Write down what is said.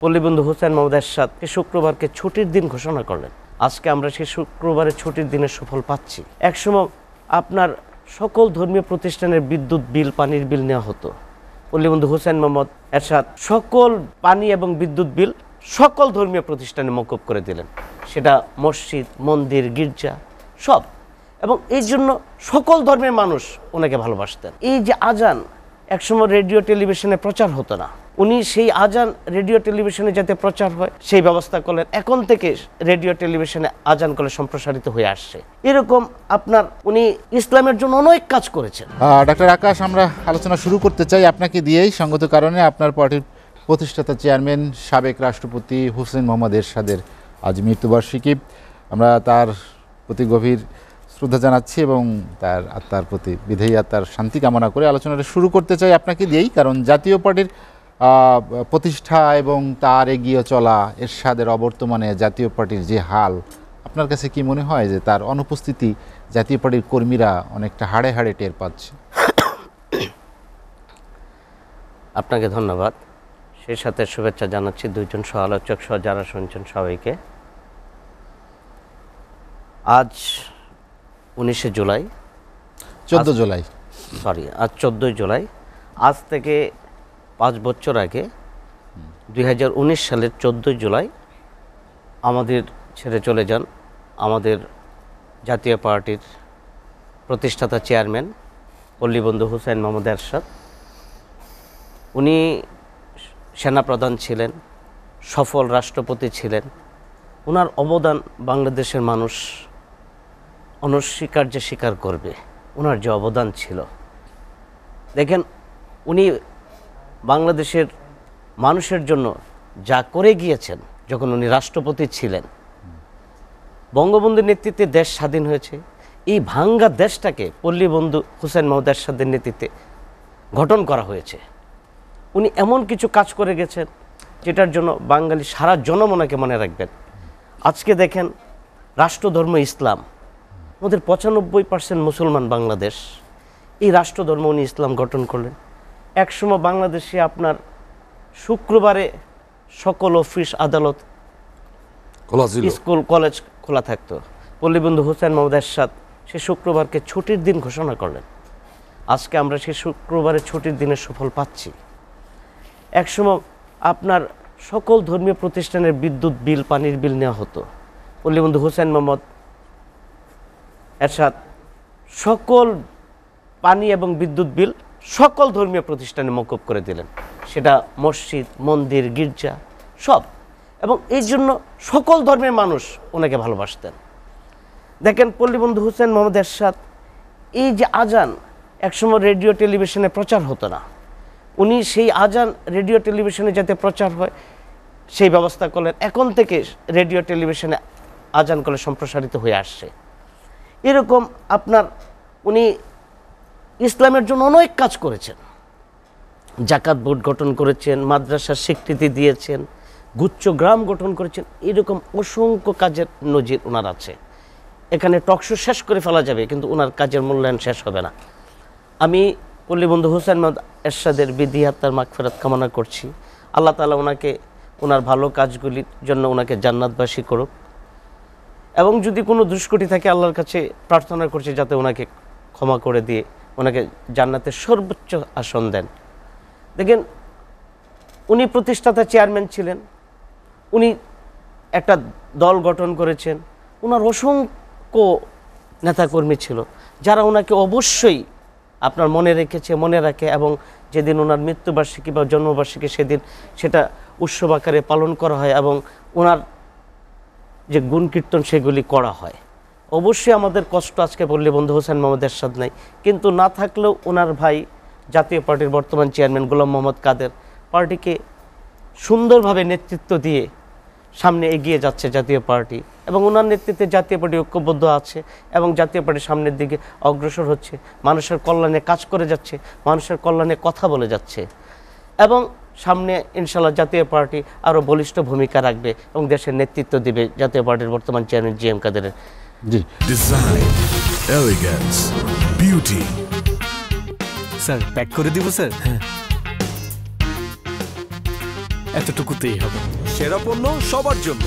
পল্লীবন্ধু হুসেইন মোহাম্মদ এরশাদকে শুক্রবারকে ছুটির দিন ঘোষণা করলেন। আজকে আমরা সেই শুক্রবারের ছুটির দিনের সুফল পাচ্ছি। একসময় আপনার সকল ধর্মীয় প্রতিষ্ঠানের বিদ্যুৎ বিল, পানির বিল নেওয়া হতো। পল্লীবন্ধু হুসেইন মোহাম্মদ এরশাদ সকল পানি এবং বিদ্যুৎ বিল সকল ধর্মীয় প্রতিষ্ঠানে মওকুফ করে দিলেন, সেটা মসজিদ, মন্দির, গির্জা সব। এবং এই জন্য সকল ধর্মের মানুষ ওনাকে ভালোবাসতেন। এই যে আজান একসময় রেডিও টেলিভিশনে প্রচার হতো না, উনি সেই আজান রেডিও টেলিভিশনে যাতে প্রচার হয় সেই ব্যবস্থা করলেন। এখন থেকে রেডিও টেলিভিশনে আজান করে সম্প্রসারিত হয়ে আসছে। এরকম আপনার উনি ইসলামের জন্য অনেক কাজ করেছেন। ডক্টর আকাশ, আমরা আলোচনা শুরু করতে চাই আপনাকে দিয়েই। সঙ্গত কারণে আপনার পার্টির প্রতিষ্ঠাতা চেয়ারম্যান সাবেক রাষ্ট্রপতি হুসেইন মোহাম্মদ এরশাদের আজ মৃত্যুবার্ষিকী। আমরা তার প্রতি গভীর শ্রদ্ধা জানাচ্ছি এবং তার আত্মার প্রতি বিধেয়ী আত্মার শান্তি কামনা করে আলোচনাটা শুরু করতে চাই আপনাকে দিয়েই। কারণ জাতীয় পার্টির প্রতিষ্ঠা এবং তার এগিয়ে চলা, এরশাদের অবর্তমানে জাতীয় পার্টির যে হাল, আপনার কাছে কি মনে হয় যে তার অনুপস্থিতি জাতীয় পার্টির কর্মীরা অনেকটা হাড়ে হাড়ে টের পাচ্ছে? আপনাকে ধন্যবাদ, সেই সাথে শুভেচ্ছা জানাচ্ছি দুইজন সহ আলোচক সহ যারা শুনছেন সবাইকে। আজ 19শে জুলাই, 14 জুলাই, আজ 14ই জুলাই। আজ থেকে 5 বছর আগে 2019 সালের 14ই জুলাই আমাদের ছেড়ে চলে যান আমাদের জাতীয় পার্টির প্রতিষ্ঠাতা চেয়ারম্যান পল্লীবন্ধু হুসেইন মোহাম্মদ এরশাদ। উনি সেনাপ্রধান ছিলেন, সফল রাষ্ট্রপতি ছিলেন। ওনার অবদান বাংলাদেশের মানুষ অনস্বীকার্য স্বীকার করবে। ওনার যে অবদান ছিল, দেখেন উনি বাংলাদেশের মানুষের জন্য যা করে গিয়েছেন। যখন উনি রাষ্ট্রপতি ছিলেন, বঙ্গবন্ধুর নেতৃত্বে দেশ স্বাধীন হয়েছে। এই ভাঙ্গা দেশটাকে পল্লীবন্ধু হুসেইন মোহাম্মদ এরশাদের নেতৃত্বে গঠন করা হয়েছে। উনি এমন কিছু কাজ করে গেছেন যেটার জন্য বাঙালি সারা জনমনকে মনে রাখবেন। আজকে দেখেন রাষ্ট্রধর্ম ইসলাম, আমাদের 95% মুসলমান বাংলাদেশ। এই রাষ্ট্রধর্ম উনি ইসলাম গঠন করলেন। একসময় বাংলাদেশে আপনার শুক্রবারে সকল অফিস, আদালত, স্কুল, কলেজ খোলা থাকতো। পল্লীবন্ধু হুসেইন মোহাম্মদ এরশাদ সে শুক্রবারকে ছুটির দিন ঘোষণা করলেন। আজকে আমরা সেই শুক্রবারের ছুটির দিনের সুফল পাচ্ছি। একসময় আপনার সকল ধর্মীয় প্রতিষ্ঠানের বিদ্যুৎ বিল, পানির বিল নেওয়া হতো। পল্লীবন্ধু হুসেইন মোহাম্মদ এরশাদ সকল পানি এবং বিদ্যুৎ বিল সকল ধর্মীয় প্রতিষ্ঠানে মওকুফ করে দিলেন, সেটা মসজিদ, মন্দির, গির্জা সব। এবং এই জন্য সকল ধর্মের মানুষ ওনাকে ভালোবাসতেন। দেখেন পল্লীবন্ধু হুসেইন মোহাম্মদ এরশাদ, এই যে আজান একসময় রেডিও টেলিভিশনে প্রচার হতো না, উনি সেই আজান রেডিও টেলিভিশনে যাতে প্রচার হয় সেই ব্যবস্থা করলেন। এখন থেকে রেডিও টেলিভিশনে আজান করে সম্প্রসারিত হয়ে আসছে। এরকম আপনার উনি ইসলামের জন্য অনেক কাজ করেছেন। জাকাত বোর্ড গঠন করেছেন, মাদ্রাসার স্বীকৃতি দিয়েছেন, গুচ্ছ গ্রাম গঠন করেছেন। এরকম অসংখ্য কাজের নজির ওনার আছে। এখানে টকশো শেষ করে ফেলা যাবে, কিন্তু ওনার কাজের মূল্যায়ন শেষ হবে না। আমি পল্লীবন্ধু হুসেইন মোহাম্মদ এরশাদের বিধি আত্মার মাগফিরাত কামনা করছি। আল্লাহ তাআলা ওনাকে ওনার ভালো কাজগুলির জন্য ওনাকে জান্নাতবাসী করুক। এবং যদি কোনো দুষ্কৃতি থাকে আল্লাহর কাছে প্রার্থনা করছি যাতে ওনাকে ক্ষমা করে দিয়ে ওনাকে জান্নাতের সর্বোচ্চ আসন দেন। দেখেন উনি প্রতিষ্ঠাতা চেয়ারম্যান ছিলেন, উনি একটা দল গঠন করেছেন। ওনার অসংখ্য নেতাকর্মী ছিল যারা ওনাকে অবশ্যই আপনার মনে রেখেছে, মনে রাখে। এবং যেদিন ওনার মৃত্যুবার্ষিকী বা জন্মবার্ষিকী সেদিন সেটা উৎসব আকারে পালন করা হয় এবং ওনার যে গুণ কীর্তন সেগুলি করা হয়। অবশ্যই আমাদের কষ্ট আজকে পল্লীবন্ধু হুসেইন মোহাম্মদ এরশাদ নাই, কিন্তু না থাকলেও ওনার ভাই জাতীয় পার্টির বর্তমান চেয়ারম্যান গোলাম মোহাম্মদ কাদের পার্টিকে সুন্দরভাবে নেতৃত্ব দিয়ে সামনে এগিয়ে যাচ্ছে জাতীয় পার্টি। এবং ওনার নেতৃত্বে জাতীয় পার্টি ঐক্যবদ্ধ আছে এবং জাতীয় পার্টি সামনের দিকে অগ্রসর হচ্ছে, মানুষের কল্যাণে কাজ করে যাচ্ছে, মানুষের কল্যাণে কথা বলে যাচ্ছে। এবং সামনে ইনশাআল্লাহ জাতীয় পার্টি আরও বলিষ্ঠ ভূমিকা রাখবে এবং দেশের নেতৃত্ব দিবে জাতীয় পার্টির বর্তমান চেয়ারম্যান জি এম কাদেরের। জি, design, elegance, beauty. Sir pack করে দিব স্যার। এতটুকুতেই হবে। সেরা পণ্য সবার জন্য।